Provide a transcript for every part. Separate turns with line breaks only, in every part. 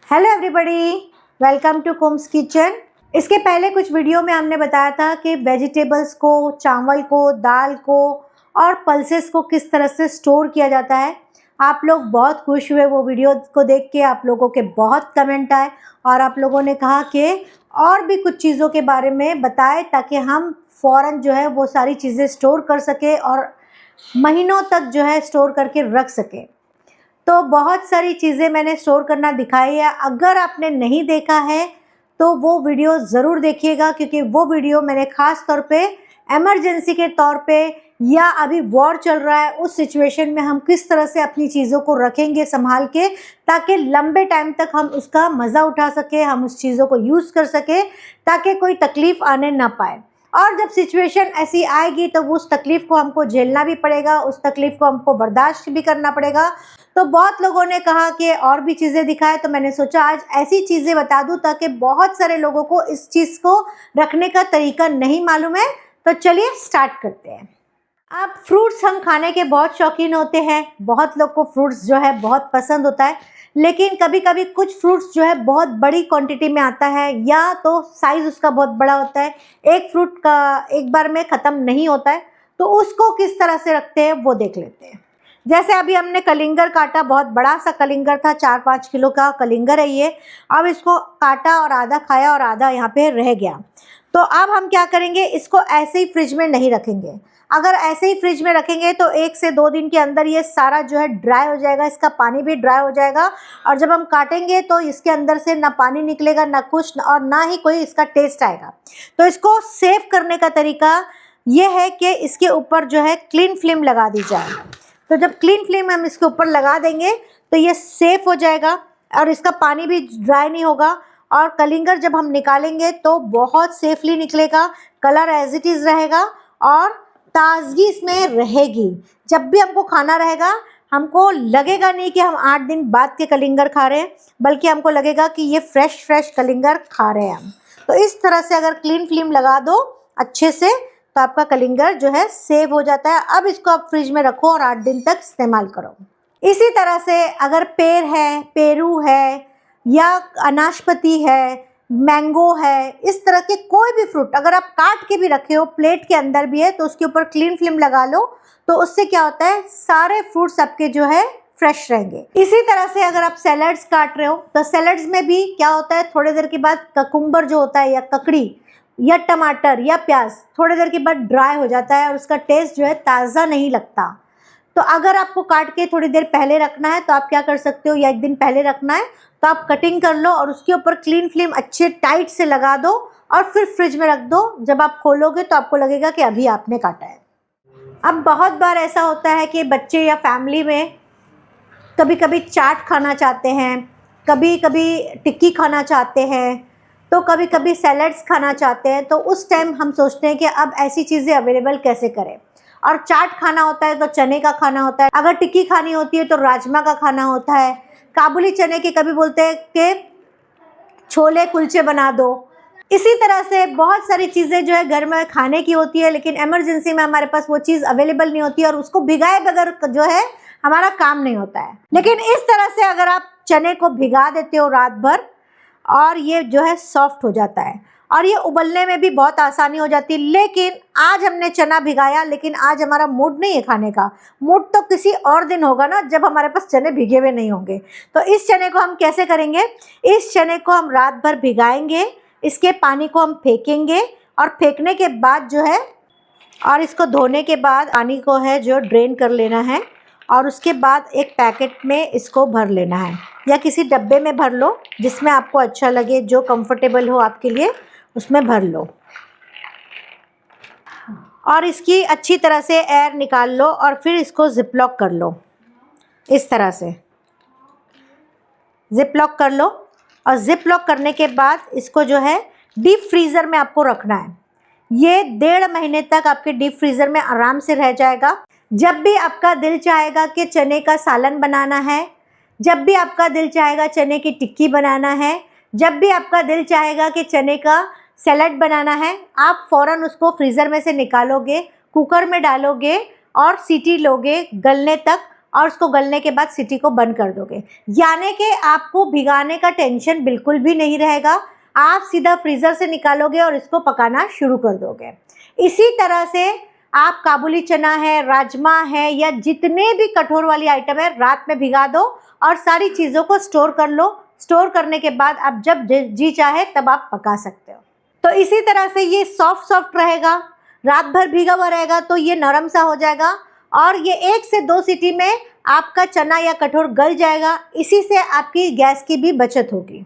Hello everybody, welcome to कुम्स kitchen. इसके पहले कुछ वीडियो में हमने बताया था कि वेजिटेबल्स को, चावल को, दाल को और पल्सेस को किस तरह से स्टोर किया जाता है। आप लोग बहुत खुश हुए वो वीडियो को देख के। आप लोगों के बहुत कमेंट आए और आप लोगों ने कहा कि और भी कुछ चीज़ों के बारे में बताएं ताकि हम फ़ौरन जो है वो सारी चीज़ें स्टोर कर सकें और महीनों तक जो है स्टोर करके रख सकें। तो बहुत सारी चीज़ें मैंने स्टोर करना दिखाई है। अगर आपने नहीं देखा है तो वो वीडियो ज़रूर देखिएगा, क्योंकि वो वीडियो मैंने ख़ास तौर पे इमरजेंसी के तौर पे या अभी वॉर चल रहा है उस सिचुएशन में हम किस तरह से अपनी चीज़ों को रखेंगे संभाल के, ताकि लंबे टाइम तक हम उसका मज़ा उठा सकें, हम उस चीज़ों को यूज़ कर सकें ताकि कोई तकलीफ़ आने ना पाए। और जब सिचुएशन ऐसी आएगी तो उस तकलीफ़ को हमको झेलना भी पड़ेगा, उस तकलीफ़ को हमको बर्दाश्त भी करना पड़ेगा। तो बहुत लोगों ने कहा कि और भी चीज़ें दिखाएं, तो मैंने सोचा आज ऐसी चीज़ें बता दूं ताकि बहुत सारे लोगों को इस चीज़ को रखने का तरीका नहीं मालूम है। तो चलिए स्टार्ट करते हैं। अब फ्रूट्स हम खाने के बहुत शौकीन होते हैं, बहुत लोग को फ्रूट्स जो है बहुत पसंद होता है, लेकिन कभी कभी कुछ फ्रूट्स जो है बहुत बड़ी क्वांटिटी में आता है या तो साइज़ उसका बहुत बड़ा होता है, एक फ्रूट का एक बार में ख़त्म नहीं होता है। तो उसको किस तरह से रखते हैं वो देख लेते हैं। जैसे अभी हमने कलिंगर काटा, बहुत बड़ा सा कलिंगर था, 4-5 किलो का कलिंगर है ये। अब इसको काटा और आधा खाया और आधा यहाँ पे रह गया। तो अब हम क्या करेंगे, इसको ऐसे ही फ्रिज में नहीं रखेंगे। अगर ऐसे ही फ्रिज में रखेंगे तो 1 से 2 दिन के अंदर ये सारा जो है ड्राई हो जाएगा, इसका पानी भी ड्राई हो जाएगा और जब हम काटेंगे तो इसके अंदर से ना पानी निकलेगा, ना कुछ, और ना ही कोई इसका टेस्ट आएगा। तो इसको सेव करने का तरीका ये है कि इसके ऊपर जो है क्लीन फिल्म लगा दी जाए। तो जब क्लीन फिल्म हम इसके ऊपर लगा देंगे तो ये सेफ हो जाएगा और इसका पानी भी ड्राई नहीं होगा। और कलिंगर जब हम निकालेंगे तो बहुत सेफली निकलेगा, कलर एज इट इज़ रहेगा और ताजगी इसमें रहेगी। जब भी हमको खाना रहेगा हमको लगेगा नहीं कि हम 8 दिन बाद के कलिंगर खा रहे हैं, बल्कि हमको लगेगा कि ये फ्रेश कलिंगर खा रहे हैं हम। तो इस तरह से अगर क्लीन फिल्म लगा दो अच्छे से तो आपका कलिंगर जो है सेव हो जाता है। अब इसको आप फ्रिज में रखो और 8 दिन तक इस्तेमाल करो। इसी तरह से अगर पेड़ है, पेरू है या अनाशपति है, मैंगो है, इस तरह के कोई भी फ्रूट अगर आप काट के भी रखे हो, प्लेट के अंदर भी है, तो उसके ऊपर क्लीन फिल्म लगा लो। तो उससे क्या होता है, सारे फ्रूट्स आपके जो है फ्रेश रहेंगे। इसी तरह से अगर आप सैलड्स काट रहे हो तो सैलड्स में भी क्या होता है, थोड़ी देर के बाद ककुम्बर जो होता है या ककड़ी या टमाटर या प्याज थोड़ी देर के बाद ड्राई हो जाता है और उसका टेस्ट जो है ताज़ा नहीं लगता। तो अगर आपको काट के थोड़ी देर पहले रखना है तो आप क्या कर सकते हो, या 1 दिन पहले रखना है तो आप कटिंग कर लो और उसके ऊपर क्लीन फिल्म अच्छे टाइट से लगा दो और फिर फ्रिज में रख दो। जब आप खोलोगे तो आपको लगेगा कि अभी आपने काटा है। अब बहुत बार ऐसा होता है कि बच्चे या फैमिली में कभी कभी चाट खाना चाहते हैं, कभी कभी टिक्की खाना चाहते हैं, तो कभी कभी सैलड्स खाना चाहते हैं। तो उस टाइम हम सोचते हैं कि अब ऐसी चीज़ें अवेलेबल कैसे करें। और चाट खाना होता है तो चने का खाना होता है, अगर टिक्की खानी होती है तो राजमा का खाना होता है, काबुली चने के कभी बोलते हैं कि छोले कुलचे बना दो। इसी तरह से बहुत सारी चीज़ें जो है घर में खाने की होती है, लेकिन इमरजेंसी में हमारे पास वो चीज़ अवेलेबल नहीं होती है और उसको भिगाए बगैर जो है हमारा काम नहीं होता है। लेकिन इस तरह से अगर आप चने को भिगा देते हो रात भर और ये जो है सॉफ्ट हो जाता है और ये उबलने में भी बहुत आसानी हो जाती है। लेकिन आज हमने चना भिगाया, लेकिन आज हमारा मूड नहीं है खाने का। मूड तो किसी और दिन होगा ना, जब हमारे पास चने भिगे हुए नहीं होंगे। तो इस चने को हम कैसे करेंगे, इस चने को हम रात भर भिगाएंगे, इसके पानी को हम फेंकेंगे और फेंकने के बाद जो है और इसको धोने के बाद पानी को है जो ड्रेन कर लेना है और उसके बाद एक पैकेट में इसको भर लेना है या किसी डब्बे में भर लो, जिसमें आपको अच्छा लगे, जो कंफर्टेबल हो आपके लिए उसमें भर लो और इसकी अच्छी तरह से एयर निकाल लो और फिर इसको जिप लॉक कर लो। इस तरह से जिप लॉक कर लो और जिप लॉक करने के बाद इसको जो है डीप फ्रीज़र में आपको रखना है। ये 1.5 महीने तक आपके डीप फ्रीज़र में आराम से रह जाएगा। जब भी आपका दिल चाहेगा कि चने का सालन बनाना है, जब भी आपका दिल चाहेगा चने की टिक्की बनाना है, जब भी आपका दिल चाहेगा कि चने का सैलड बनाना है, आप फ़ौरन उसको फ्रीज़र में से निकालोगे, कुकर में डालोगे और सीटी लोगे गलने तक और उसको गलने के बाद सीटी को बंद कर दोगे, यानी कि आपको भिगाने का टेंशन बिल्कुल भी नहीं रहेगा। आप सीधा फ्रीज़र से निकालोगे और इसको पकाना शुरू कर दोगे। इसी तरह से आप काबुली चना है, राजमा है या जितने भी कठोर वाली आइटम है, रात में भिगा दो और सारी चीज़ों को स्टोर कर लो। स्टोर करने के बाद आप जब जी चाहे तब आप पका सकते हो। तो इसी तरह से ये सॉफ्ट रहेगा, रात भर भीगा हुआ रहेगा तो ये नरम सा हो जाएगा और ये 1 से 2 सीटी में आपका चना या कठोर गल जाएगा। इसी से आपकी गैस की भी बचत होगी।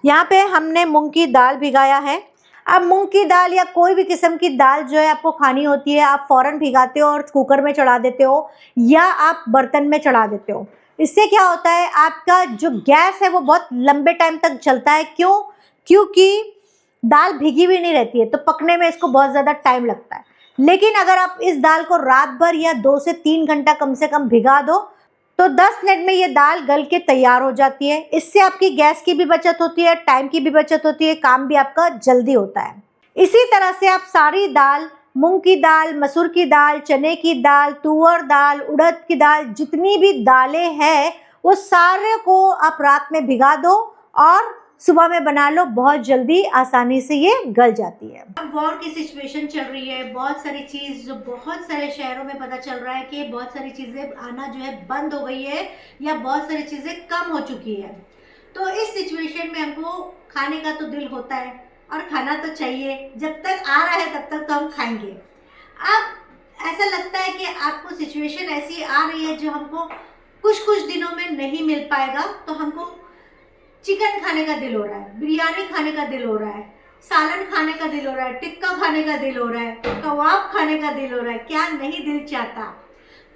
यहाँ पे हमने मूंग की दाल भिगाया है। अब मूंग की दाल या कोई भी किस्म की दाल जो है आपको खानी होती है, आप फ़ौरन भिगाते हो और कुकर में चढ़ा देते हो या आप बर्तन में चढ़ा देते हो। इससे क्या होता है, आपका जो गैस है वो बहुत लंबे टाइम तक चलता है। क्यों? क्योंकि दाल भीगी हुई नहीं रहती है तो पकने में इसको बहुत ज़्यादा टाइम लगता है। लेकिन अगर आप इस दाल को रात भर या 2 से 3 घंटा कम से कम भिगा दो तो 10 मिनट में ये दाल गल के तैयार हो जाती है। इससे आपकी गैस की भी बचत होती है, टाइम की भी बचत होती है, काम भी आपका जल्दी होता है। इसी तरह से आप सारी दाल, मूंग की दाल, मसूर की दाल, चने की दाल, तुअर दाल, उड़द की दाल, जितनी भी दालें हैं वो सारे को आप रात में भिगा दो और सुबह में बना लो। बहुत जल्दी आसानी से ये गल जाती है। अब वॉर की सिचुएशन चल रही है, बहुत सारी चीज़ जो बहुत सारे शहरों में पता चल रहा है कि बहुत सारी चीज़ें आना जो है बंद हो गई है या बहुत सारी चीज़ें कम हो चुकी है। तो इस सिचुएशन में हमको खाने का तो दिल होता है और खाना तो चाहिए, जब तक आ रहा है तब तक तो हम खाएंगे। अब ऐसा लगता है कि आपको सिचुएशन ऐसी आ रही है जो हमको कुछ दिनों में नहीं मिल पाएगा, तो हमको चिकन खाने का दिल हो रहा है, बिरयानी खाने का दिल हो रहा है, सालन खाने का दिल हो रहा है, टिक्का खाने का दिल हो रहा है, कबाब खाने का दिल हो रहा है। क्या नहीं दिल चाहता?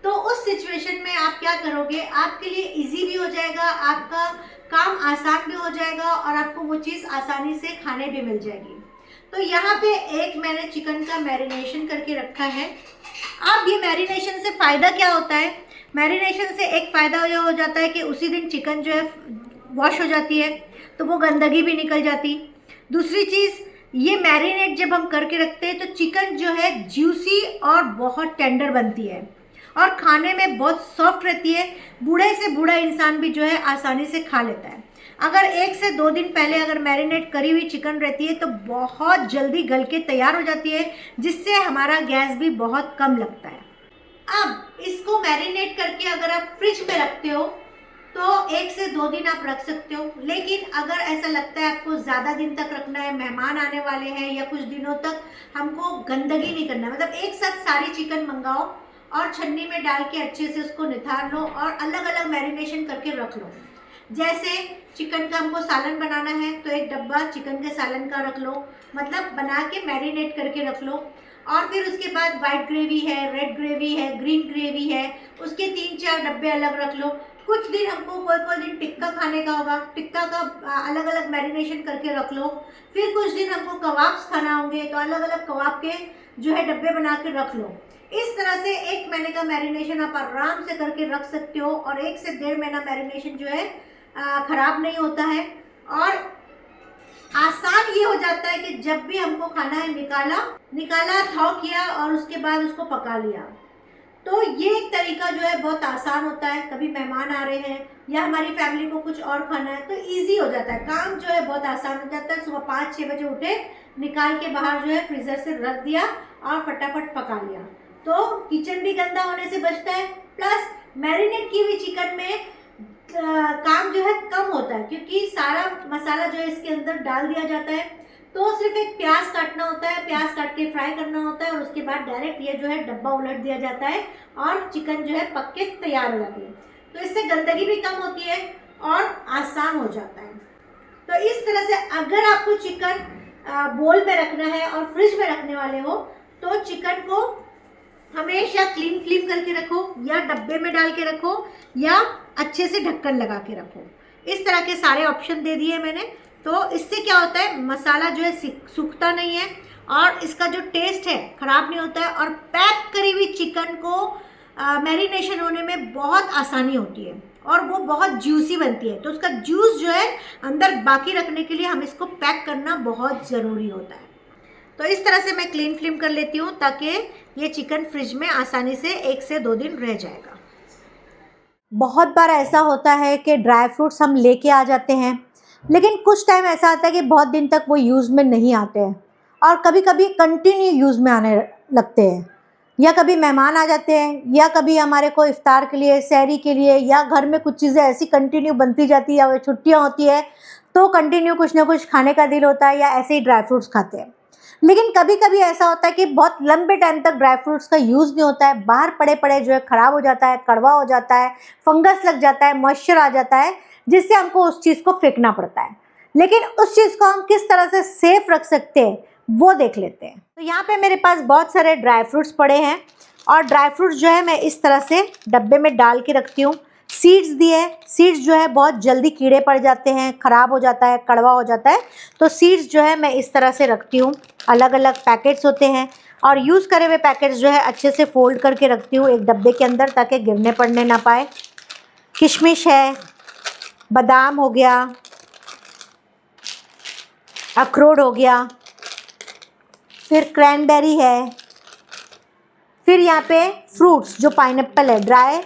तो उस सिचुएशन में आप क्या करोगे, आपके लिए इजी भी हो जाएगा, आपका काम आसान भी हो जाएगा और आपको वो चीज़ आसानी से खाने भी मिल जाएगी। तो यहाँ पे एक मैंने चिकन का मैरिनेशन करके रखा है। अब ये मैरिनेशन से फ़ायदा क्या होता है? मैरिनेशन से एक फ़ायदा ये हो जाता है कि उसी दिन चिकन जो है वॉश हो जाती है तो वो गंदगी भी निकल जाती। दूसरी चीज़, ये मैरिनेट जब हम करके रखते हैं तो चिकन जो है जूसी और बहुत टेंडर बनती है और खाने में बहुत सॉफ्ट रहती है। बूढ़े से बूढ़ा इंसान भी जो है आसानी से खा लेता है। अगर 1 से 2 दिन पहले अगर मैरिनेट करी हुई चिकन रहती है तो बहुत जल्दी गल के तैयार हो जाती है, जिससे हमारा गैस भी बहुत कम लगता है। अब इसको मैरिनेट करके अगर आप फ्रिज में रखते हो तो 1 से 2 दिन आप रख सकते हो। लेकिन अगर ऐसा लगता है आपको ज़्यादा दिन तक रखना है, मेहमान आने वाले हैं या कुछ दिनों तक हमको गंदगी नहीं करना, मतलब एक साथ सारी चिकन मंगाओ और छन्नी में डाल के अच्छे से उसको निथार लो और अलग अलग मैरिनेशन करके रख लो। जैसे चिकन का हमको सालन बनाना है तो एक डब्बा चिकन के सालन का रख लो, मतलब बना के मैरिनेट करके रख लो। और फिर उसके बाद वाइट ग्रेवी है, रेड ग्रेवी है, ग्रीन ग्रेवी है, उसके 3-4 डब्बे अलग रख लो। कुछ दिन हमको कोई दिन टिक्का खाने का होगा, टिक्का का अलग अलग मैरिनेशन करके रख लो। फिर कुछ दिन हमको कबाब्स खाना होंगे तो अलग अलग कबाब के जो है डब्बे बना के रख लो। इस तरह से 1 महीने का मैरिनेशन आप आराम से करके रख सकते हो और 1 से 1.5 महीना मैरिनेशन जो है ख़राब नहीं होता है और आसान ये हो जाता है कि जब भी हमको खाना है निकाला थाव किया और उसके बाद उसको पका लिया। तो ये एक तरीका जो है बहुत आसान होता है। कभी मेहमान आ रहे हैं या हमारी फैमिली को कुछ और खाना है तो इजी हो जाता है, काम जो है बहुत आसान हो जाता है। सुबह 5-6 बजे उठे, निकाल के बाहर जो है फ्रीज़र से रख दिया और फटाफट पका लिया, तो किचन भी गंदा होने से बचता है। प्लस मैरिनेट की हुई चिकन में काम जो है कम होता है क्योंकि सारा मसाला जो है इसके अंदर डाल दिया जाता है। तो सिर्फ एक प्याज काटना होता है, प्याज काट के फ्राई करना होता है और उसके बाद डायरेक्ट ये जो है डब्बा उलट दिया जाता है और चिकन जो है पक के तैयार हो जाती है। तो इससे गंदगी भी कम होती है और आसान हो जाता है। तो इस तरह से अगर आपको चिकन बोल में रखना है और फ्रिज में रखने वाले हो तो चिकन को हमेशा क्लीन करके रखो या डब्बे में डाल के रखो या अच्छे से ढक्कन लगा के रखो। इस तरह के सारे ऑप्शन दे दिए मैंने। तो इससे क्या होता है, मसाला जो है सूखता नहीं है और इसका जो टेस्ट है ख़राब नहीं होता है और पैक करी हुई चिकन को मैरिनेशन होने में बहुत आसानी होती है और वो बहुत जूसी बनती है। तो उसका जूस जो है अंदर बाकी रखने के लिए हम इसको पैक करना बहुत ज़रूरी होता है। तो इस तरह से मैं क्लीन कर लेती हूँ ताकि ये चिकन फ्रिज में आसानी से 1 से 2 दिन रह जाएगा। बहुत बार ऐसा होता है कि ड्राई फ्रूट्स हम लेके आ जाते हैं, लेकिन कुछ टाइम ऐसा आता है कि बहुत दिन तक वो यूज़ में नहीं आते हैं और कभी-कभी कंटिन्यू यूज़ में आने लगते हैं, या कभी मेहमान आ जाते हैं, या कभी हमारे को इफ्तार के लिए, सहरी के लिए, या घर में कुछ चीज़ें ऐसी कंटिन्यू बनती जाती है, या छुट्टियाँ होती है तो कंटिन्यू कुछ ना कुछ खाने का दिल होता है, या ऐसे ही ड्राई फ्रूट्स खाते हैं। लेकिन कभी-कभी ऐसा होता है कि बहुत लंबे टाइम तक ड्राई फ्रूट्स का यूज़ नहीं होता है, बाहर पड़े-पड़े जो है ख़राब हो जाता है, कड़वा हो जाता है, फंगस लग जाता है, मॉइस्चर आ जाता है, जिससे हमको उस चीज़ को फेंकना पड़ता है। लेकिन उस चीज़ को हम किस तरह से सेफ रख सकते हैं वो देख लेते हैं। तो यहाँ पे मेरे पास बहुत सारे ड्राई फ्रूट्स पड़े हैं और ड्राई फ्रूट्स जो है मैं इस तरह से डब्बे में डाल के रखती हूँ। सीड्स दिए, सीड्स जो है बहुत जल्दी कीड़े पड़ जाते हैं, ख़राब हो जाता है, कड़वा हो जाता है, तो सीड्स जो है मैं इस तरह से रखती हूँ। अलग अलग पैकेट्स होते हैं और यूज़ करे हुए पैकेट्स जो है अच्छे से फोल्ड करके रखती हूँ एक डब्बे के अंदर, ताकि गिरने पड़ने ना पाए। किशमिश है, बादाम हो गया, अखरोट हो गया, फिर क्रैनबेरी है, फिर यहाँ पे फ्रूट्स जो पाइनएप्पल है, ड्राई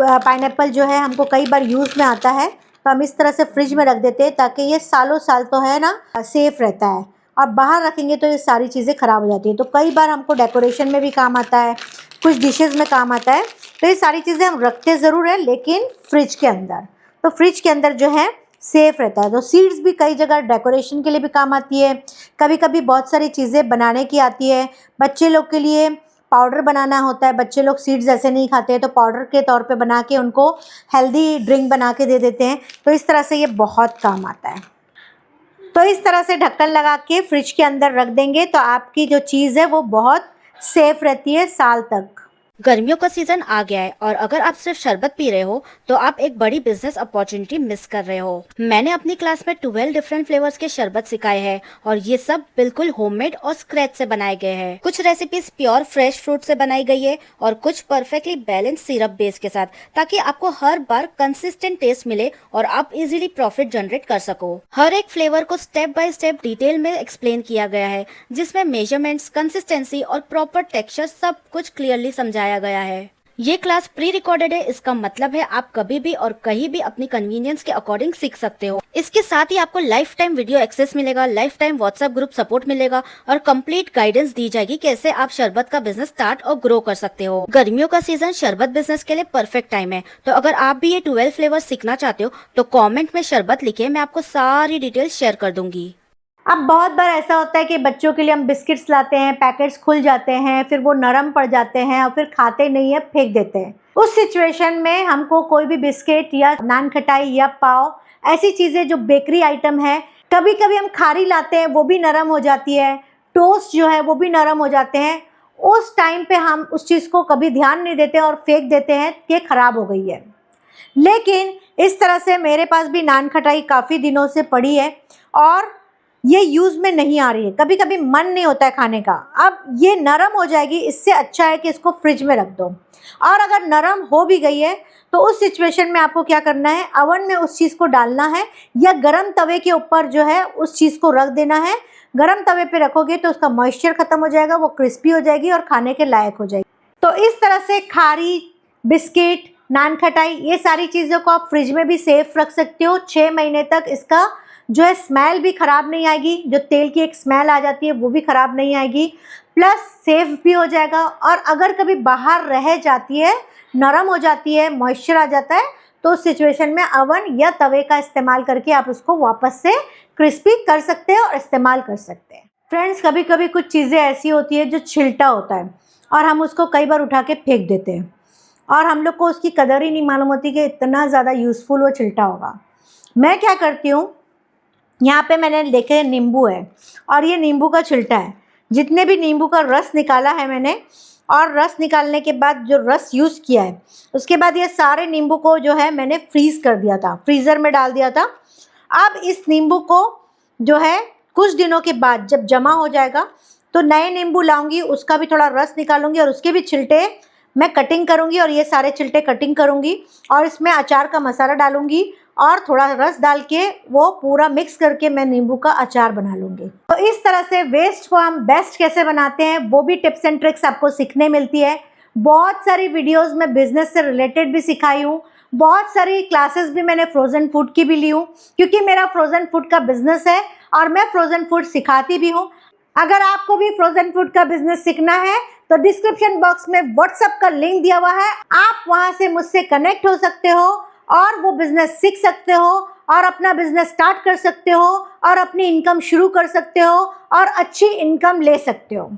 पाइनएप्पल जो है हमको कई बार यूज़ में आता है, तो हम इस तरह से फ्रिज में रख देते हैं ताकि ये सालों साल तो है ना सेफ़ रहता है, और बाहर रखेंगे तो ये सारी चीज़ें ख़राब हो जाती है। तो कई बार हमको डेकोरेशन में भी काम आता है, कुछ डिशेज़ में काम आता है, तो ये सारी चीज़ें हम रखते ज़रूर हैं लेकिन फ्रिज के अंदर, तो फ्रिज के अंदर जो है सेफ़ रहता है। तो सीड्स भी कई जगह डेकोरेशन के लिए भी काम आती है, कभी कभी बहुत सारी चीज़ें बनाने की आती है। बच्चे लोग के लिए पाउडर बनाना होता है, बच्चे लोग सीड्स ऐसे नहीं खाते हैं तो पाउडर के तौर पे बना के उनको हेल्दी ड्रिंक बना के दे देते हैं, तो इस तरह से ये बहुत काम आता है। तो इस तरह से ढक्कन लगा के फ्रिज के अंदर रख देंगे तो आपकी जो चीज़ है वो बहुत सेफ़ रहती है साल तक।
गर्मियों का सीजन आ गया है और अगर आप सिर्फ शरबत पी रहे हो तो आप एक बड़ी बिजनेस अपॉर्चुनिटी मिस कर रहे हो। मैंने अपनी क्लास में 12 डिफरेंट फ्लेवर्स के शरबत सिखाए हैं और ये सब बिल्कुल होममेड और स्क्रैच से बनाए गए हैं। कुछ रेसिपीज प्योर फ्रेश फ्रूट से बनाई गई है और कुछ परफेक्टली बैलेंस सिरप बेस के साथ, ताकि आपको हर बार कंसिस्टेंट टेस्ट मिले और आप इजीली प्रॉफिट जनरेट कर सको। हर एक फ्लेवर को स्टेप बाय स्टेप डिटेल में एक्सप्लेन किया गया है, जिसमें मेजरमेंट्स, कंसिस्टेंसी और प्रॉपर टेक्सचर सब कुछ क्लियरली समझाया गया है। ये क्लास प्री रिकॉर्डेड है, इसका मतलब है आप कभी भी और कहीं भी अपनी कन्वीनियंस के अकॉर्डिंग सीख सकते हो। इसके साथ ही आपको लाइफ टाइम वीडियो एक्सेस मिलेगा, life time WhatsApp group support मिलेगा और कंप्लीट गाइडेंस दी जाएगी कैसे आप शरबत का बिजनेस स्टार्ट और ग्रो कर सकते हो। गर्मियों का सीजन शरबत बिजनेस के लिए परफेक्ट टाइम है, तो अगर आप भी ये 12 फ्लेवर सीखना चाहते हो तो कॉमेंट में शरबत लिखे, मैं आपको सारी डिटेल शेयर कर दूंगी।
अब बहुत बार ऐसा होता है कि बच्चों के लिए हम बिस्किट्स लाते हैं, पैकेट्स खुल जाते हैं, फिर वो नरम पड़ जाते हैं और फिर खाते नहीं है, फेंक देते हैं। उस सिचुएशन में हमको कोई भी बिस्किट या नान खटाई या पाव, ऐसी चीज़ें जो बेकरी आइटम है, कभी कभी हम खारी लाते हैं वो भी नरम हो जाती है, टोस्ट जो है वो भी नरम हो जाते हैं। उस टाइम पे हम उस चीज़ को कभी ध्यान नहीं देते और फेंक देते हैं कि ख़राब हो गई है। लेकिन इस तरह से मेरे पास भी नान खटाई काफ़ी दिनों से पड़ी है और ये यूज़ में नहीं आ रही है, कभी कभी मन नहीं होता है खाने का। अब ये नरम हो जाएगी, इससे अच्छा है कि इसको फ्रिज में रख दो। और अगर नरम हो भी गई है तो उस सिचुएशन में आपको क्या करना है, अवन में उस चीज़ को डालना है या गरम तवे के ऊपर जो है उस चीज़ को रख देना है। गरम तवे पे रखोगे तो उसका मॉइस्चर ख़त्म हो जाएगा, वो क्रिस्पी हो जाएगी और खाने के लायक हो जाएगी। तो इस तरह से खारी, बिस्किट, नान खटाई, ये सारी चीज़ों को आप फ्रिज में भी सेफ रख सकते हो। 6 महीने तक इसका जो है स्मेल भी ख़राब नहीं आएगी, जो तेल की एक स्मेल आ जाती है वो भी ख़राब नहीं आएगी, प्लस सेफ भी हो जाएगा। और अगर कभी बाहर रह जाती है, नरम हो जाती है, मॉइस्चर आ जाता है, तो उस सिचुएशन में अवन या तवे का इस्तेमाल करके आप उसको वापस से क्रिस्पी कर सकते हैं और इस्तेमाल कर सकते हैं। फ्रेंड्स, कभी कभी कुछ चीज़ें ऐसी होती है जो छिलटा होता है और हम उसको कई बार उठा के फेंक देते हैं और हम लोग को उसकी कदर ही नहीं मालूम होती कि इतना ज़्यादा यूज़फुल वो छिलटा होगा। मैं क्या करती हूँ, यहाँ पे मैंने देखे नींबू है और ये नींबू का छिलटा है। जितने भी नींबू का रस निकाला है मैंने, और रस निकालने के बाद जो रस यूज़ किया है, उसके बाद ये सारे नींबू को जो है मैंने फ्रीज़ कर दिया था, फ्रीज़र में डाल दिया था। अब इस नींबू को जो है कुछ दिनों के बाद जब जमा हो जाएगा तो नए नींबू लाऊंगी, उसका भी थोड़ा रस निकालूंगी और उसके भी छिलटे मैं कटिंग करूंगी और ये सारे छिलटे कटिंग करूंगी और इसमें अचार का मसाला डालूंगी और थोड़ा रस डाल के वो पूरा मिक्स करके मैं नींबू का अचार बना लूँगी। तो इस तरह से वेस्ट को हम बेस्ट कैसे बनाते हैं वो भी टिप्स एंड ट्रिक्स आपको सीखने मिलती है। बहुत सारी वीडियोस में बिजनेस से रिलेटेड भी सिखाई हूँ, बहुत सारी क्लासेस भी मैंने फ्रोज़न फूड की भी ली हूँ, क्योंकि मेरा फ्रोज़न फूड का बिजनेस है और मैं फ्रोज़न फूड सिखाती भी हूँ। अगर आपको भी फ्रोज़न फूड का बिजनेस सीखना है तो डिस्क्रिप्शन बॉक्स में व्हाट्सएप का लिंक दिया हुआ है, आप वहाँ से मुझसे कनेक्ट हो सकते हो और वो बिजनेस सीख सकते हो और अपना बिजनेस स्टार्ट कर सकते हो और अपनी इनकम शुरू कर सकते हो और अच्छी इनकम ले सकते हो।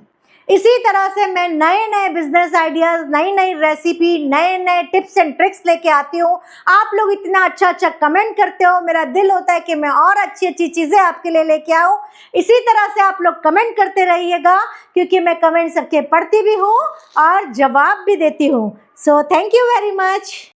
इसी तरह से मैं नए नए बिजनेस आइडियाज़, नई नई रेसिपी, नए नए टिप्स एंड ट्रिक्स लेके आती हूँ। आप लोग इतना अच्छा अच्छा कमेंट करते हो, मेरा दिल होता है कि मैं और अच्छी अच्छी चीज़ें आपके लिए लेके आऊँ। इसी तरह से आप लोग कमेंट करते रहिएगा, क्योंकि मैं कमेंट सबके पढ़ती भी हूँ और जवाब भी देती हूँ। So thank you very much.